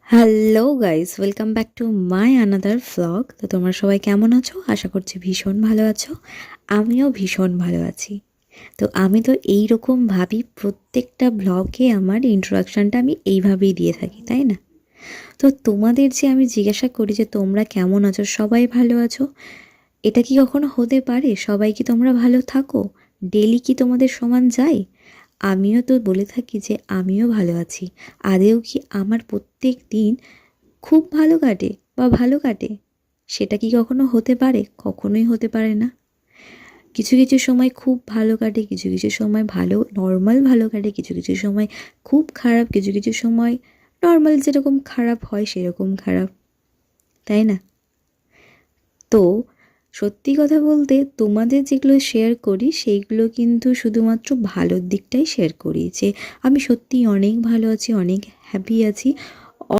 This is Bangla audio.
Hello guys, welcome back to my another vlog. তো তোমরা সবাই কেমন আছো? আশা করছি ভীষণ ভালো আছো। আমিও ভীষণ ভালো আছি। তো আমি তো এইরকম ভাবি, প্রত্যেকটা ব্লগে আমার ইন্ট্রোডাকশানটা আমি এইভাবেই দিয়ে থাকি, তাই না? তো তোমাদের যে আমি জিজ্ঞাসা করি যে তোমরা কেমন আছো, সবাই ভালো আছো, এটা কি কখনো হতে পারে? সবাই কি তোমরা ভালো থাকো? ডেলি কি তোমাদের সমান যায়? আমিও তো বলে থাকি যে আমিও ভালো আছি। আদেও কি আমার প্রত্যেক দিন খুব ভালো কাটে বা ভালো কাটে? সেটা কি কখনো হতে পারে? কখনোই হতে পারে না। কিছু কিছু সময় খুব ভালো কাটে, কিছু কিছু সময় ভালো নর্মাল ভালো কাটে, কিছু কিছু সময় খুব খারাপ, কিছু কিছু সময় নর্মাল যেরকম খারাপ হয় সেরকম খারাপ, তাই না? তো সত্যি কথা বলতে তোমাদের যেগুলো শেয়ার করি সেইগুলো কিন্তু শুধুমাত্র ভালোর দিকটাই শেয়ার করি, যে আমি সত্যিই অনেক ভালো আছি, অনেক হ্যাপি আছি,